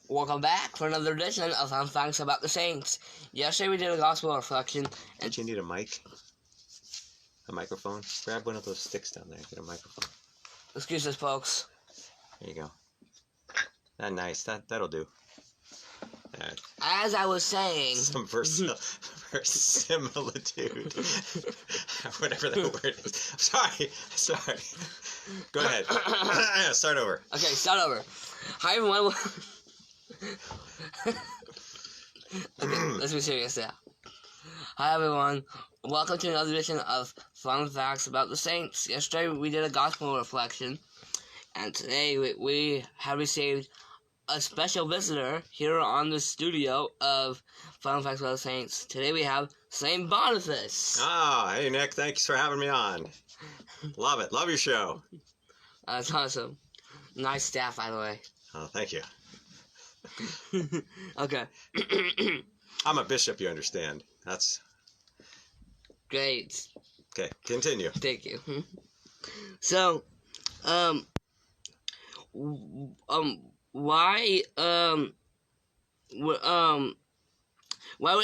Welcome back for another edition of Fun Facts About the Saints. Yesterday we did a gospel reflection. Don't you need a mic? A microphone? Grab one of those sticks down there. Get a microphone. Excuse us, folks. There you go. Nice. That'll do. As I was saying... Some verisimilitude. Whatever that word is. Sorry. Go ahead. Start over. Okay, start over. Hi, everyone. Okay, let's be serious now. Hi, everyone. Welcome to another edition of Fun Facts About the Saints. Yesterday we did a gospel reflection, and today we have received a special visitor here on the studio of Fun Facts About the Saints. Today we have Saint Boniface. Ah, hey Nick, thanks for having me on. Love it. Love your show. That's awesome. Nice staff, by the way. Oh, thank you. Okay. I'm a bishop, you understand. That's... Great. Okay, continue. Thank you. So, why were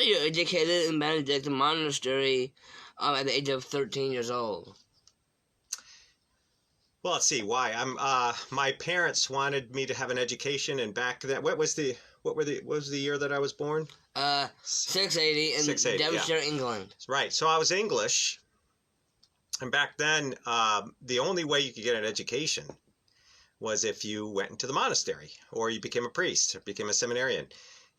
you educated in Benedictine monastery at the age of 13 years old? Well, let's see why. My parents wanted me to have an education, and back then, what was the year that I was born? 680 in 680, Devonshire, yeah. England. Right. So I was English, and back then, the only way you could get an education was if you went into the monastery, or you became a priest, or became a seminarian.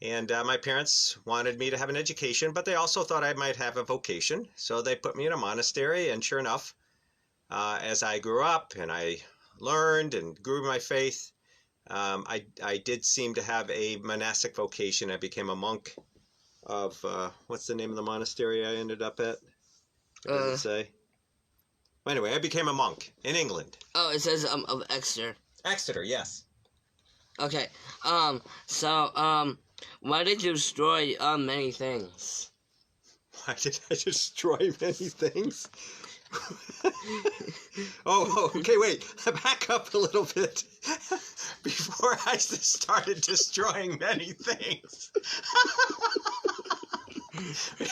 And my parents wanted me to have an education, but they also thought I might have a vocation, so they put me in a monastery, and sure enough, as I grew up and I learned and grew my faith, I did seem to have a monastic vocation. I became a monk of, what's the name of the monastery I ended up at? It doesn't say. Well, anyway, I became a monk in England. Oh, it says of Exeter. Exeter, yes. Okay. Why did you destroy many things? Why did I destroy many things? Oh, okay, wait. Back up a little bit. Before I started destroying many things. We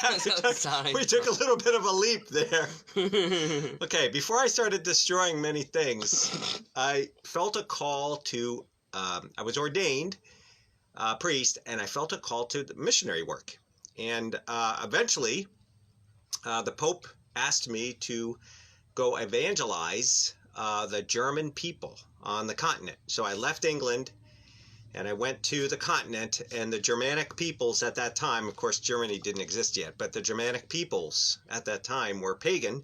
took a little bit of a leap there. Okay, before I started destroying many things, I felt a call to, I was ordained priest, and I felt a call to missionary work. And eventually, the Pope asked me to go evangelize the German people on the continent. So I left England and I went to the continent, and the Germanic peoples at that time, of course Germany didn't exist yet, but the Germanic peoples at that time were pagan,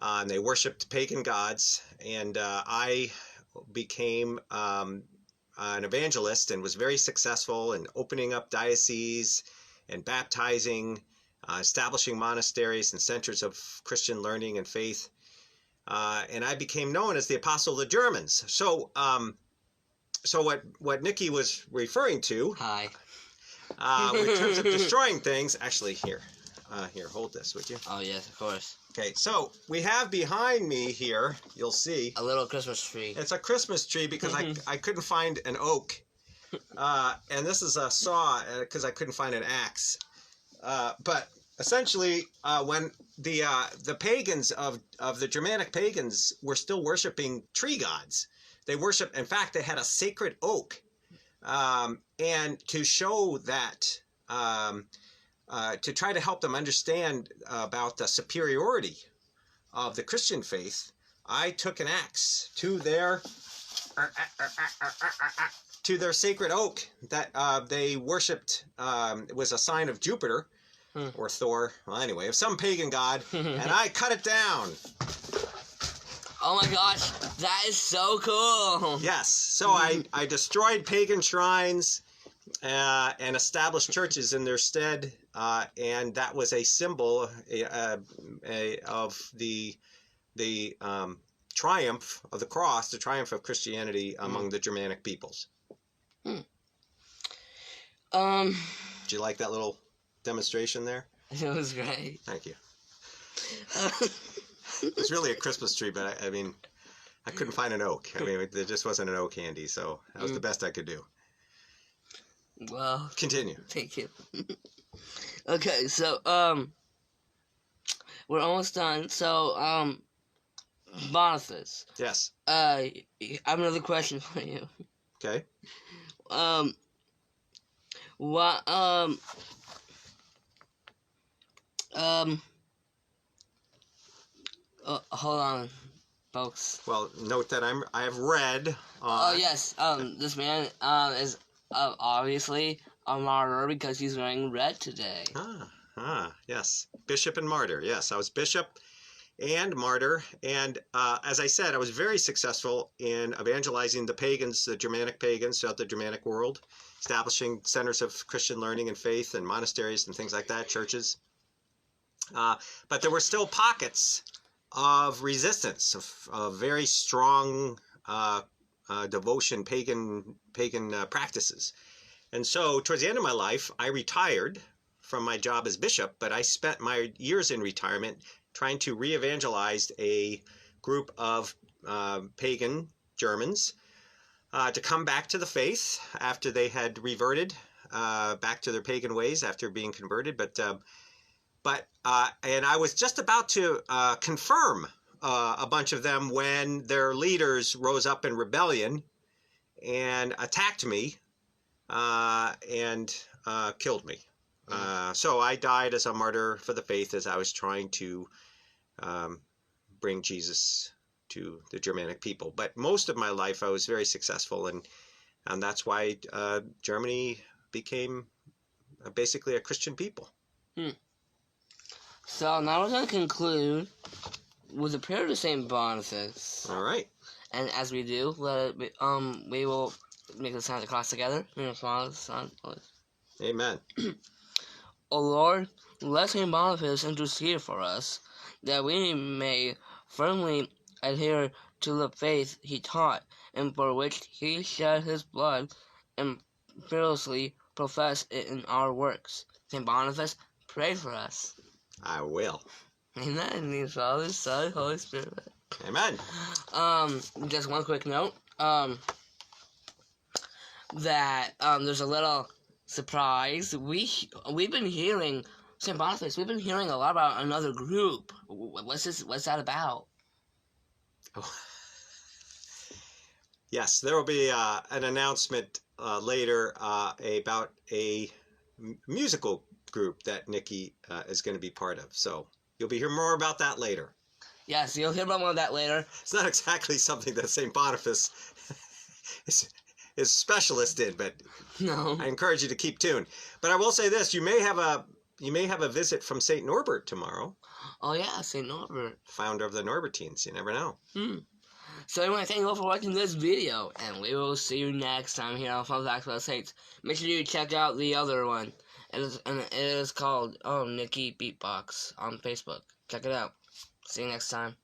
and they worshipped pagan gods, and I became an evangelist and was very successful in opening up dioceses and baptizing, establishing monasteries and centers of Christian learning and faith, and I became known as the Apostle of the Germans. So, what Nikki was referring to, Hi, in terms of destroying things, actually, here, hold this, would you? Oh yes, of course. Okay, so we have behind me here, you'll see, A little Christmas tree. it's a Christmas tree because I couldn't find an oak, and this is a saw because I couldn't find an axe. But essentially, when the pagans of the Germanic pagans were still worshiping tree gods, they worshiped. In fact, they had a sacred oak, and to show that, to try to help them understand about the superiority of the Christian faith, I took an axe to their sacred oak that they worshipped. It was a sign of Jupiter. Or Thor, well anyway, of some pagan god, and I cut it down. Oh my gosh, that is so cool. Yes, so I destroyed pagan shrines and established churches in their stead, and that was a symbol of the triumph of the cross, the triumph of Christianity among the Germanic peoples. Did you like that little demonstration there? It was great. Thank you. It's really a Christmas tree, but I mean, I couldn't find an oak. I mean, there just wasn't an oak handy, so that was the best I could do. Well, Continue. thank you. Okay, so, we're almost done. So, Boniface. Yes. I have another question for you. Okay. What, hold on, folks. Well, note that I have read. Oh yes, this man, is, obviously a martyr because he's wearing red today. Yes. Bishop and martyr. Yes, I was bishop and martyr. And as I said, I was very successful in evangelizing the pagans, the Germanic pagans throughout the Germanic world, establishing centers of Christian learning and faith and monasteries and things like that, churches. But there were still pockets of resistance, of very strong devotion, pagan practices. And so towards the end of my life, I retired from my job as bishop, but I spent my years in retirement trying to re-evangelize a group of pagan Germans to come back to the faith after they had reverted back to their pagan ways after being converted. And I was just about to confirm a bunch of them when their leaders rose up in rebellion and attacked me and killed me. So I died as a martyr for the faith as I was trying to bring Jesus to the Germanic people. But most of my life I was very successful, and that's why Germany became basically a Christian people. So now we're going to conclude with a prayer to Saint Boniface. All right. And as we do, we will make the sign of the cross together. Amen. O Lord, let Saint Boniface intercede for us, that we may firmly adhere to the faith he taught, and for which he shed his blood, and fearlessly profess it in our works. Saint Boniface, pray for us. I will. Amen. In the name of the Father, Son, Holy Spirit. Amen. Just one quick note. That there's a little surprise. We've been hearing Saint Boniface. We've been hearing a lot about another group. What's that about? Oh. Yes, there will be an announcement later about a musical group that Nikki is going to be part of. So you'll be hearing more about that later. Yes, you'll hear more about that later. It's not exactly something that St. Boniface is specialist in, but no. I encourage you to keep tuned. But I will say this: you may have a visit from St. Norbert tomorrow. Oh yeah, St. Norbert, founder of the Norbertines. You never know. So I want to thank you all for watching this video, and we will see you next time here on Fun Facts About Saints. Make sure you check out the other one. It is called Nikki Beatbox on Facebook. Check it out. See you next time.